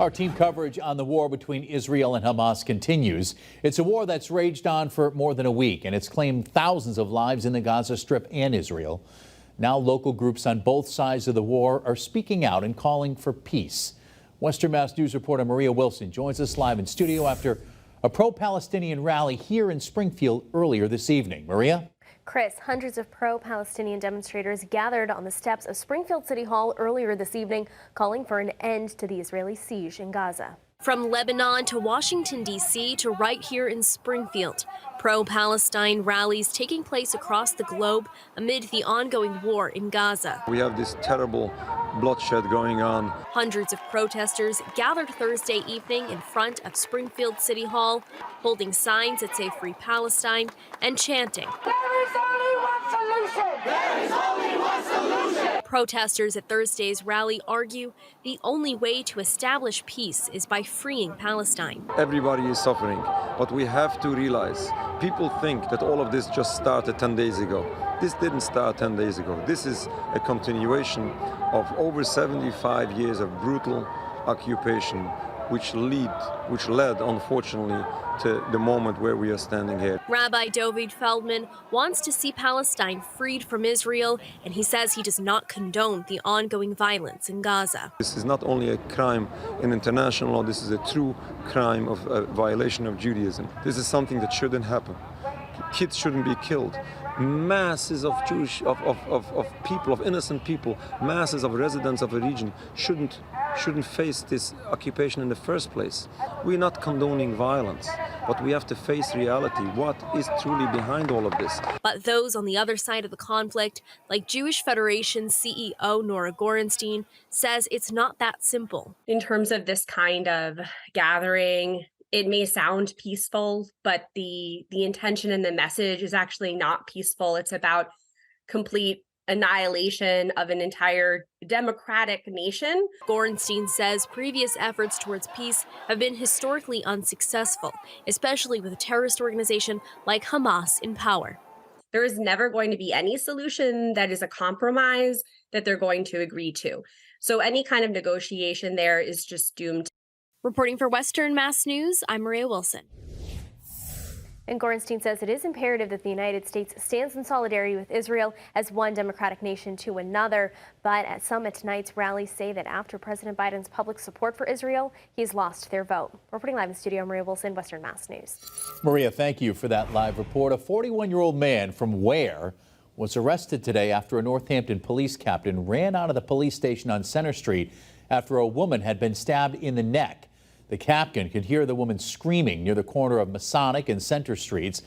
Our team coverage on the war between Israel and Hamas continues. It's a war that's raged on for more than a week, and it's claimed thousands of lives in the Gaza Strip and Israel. Now local groups on both sides of the war are speaking out and calling for peace. Western Mass News reporter Maria Wilson joins us live in studio after a pro-Palestinian rally here in Springfield earlier this evening. Maria? Chris, hundreds of pro-Palestinian demonstrators gathered on the steps of Springfield City Hall earlier this evening, calling for an end to the Israeli siege in Gaza. From Lebanon to Washington, D.C. to right here in Springfield, pro-Palestine rallies taking place across the globe amid the ongoing war in Gaza. We have this terrible bloodshed going on. Hundreds of protesters gathered Thursday evening in front of Springfield City Hall, holding signs that say Free Palestine and chanting, "There is only one solution! There is only one solution!" Protesters at Thursday's rally argue the only way to establish peace is by freeing Palestine. Everybody is suffering, but we have to realize people think that all of this just started 10 days ago. This didn't start 10 days ago. This is a continuation of over 75 years of brutal occupation, which led, unfortunately, to the moment where we are standing here. Rabbi Dovid Feldman wants to see Palestine freed from Israel, and he says he does not condone the ongoing violence in Gaza. This is not only a crime in international law, this is a true crime of a violation of Judaism. This is something that shouldn't happen. Kids shouldn't be killed. Masses of people, of innocent people, masses of residents of a region shouldn't face this occupation in the first place. We're not condoning violence, but we have to face reality. What is truly behind all of this? But those on the other side of the conflict, like Jewish Federation CEO Nora Gorenstein, says it's not that simple. In terms of this kind of gathering, it may sound peaceful, but the intention and the message is actually not peaceful. It's about complete annihilation of an entire democratic nation. Gorenstein says previous efforts towards peace have been historically unsuccessful, especially with a terrorist organization like Hamas in power. There is never going to be any solution that is a compromise that they're going to agree to. So any kind of negotiation there is just doomed. Reporting for Western Mass News, I'm Maria Wilson. And Gorenstein says it is imperative that the United States stands in solidarity with Israel as one democratic nation to another. But at some at tonight's rally say that after President Biden's public support for Israel, he's lost their vote. Reporting live in studio, Maria Wilson, Western Mass News. Maria, thank you for that live report. A 41-year-old man from Ware was arrested today after a Northampton police captain ran out of the police station on Center Street after a woman had been stabbed in the neck. The captain could hear the woman screaming near the corner of Masonic and Center Streets.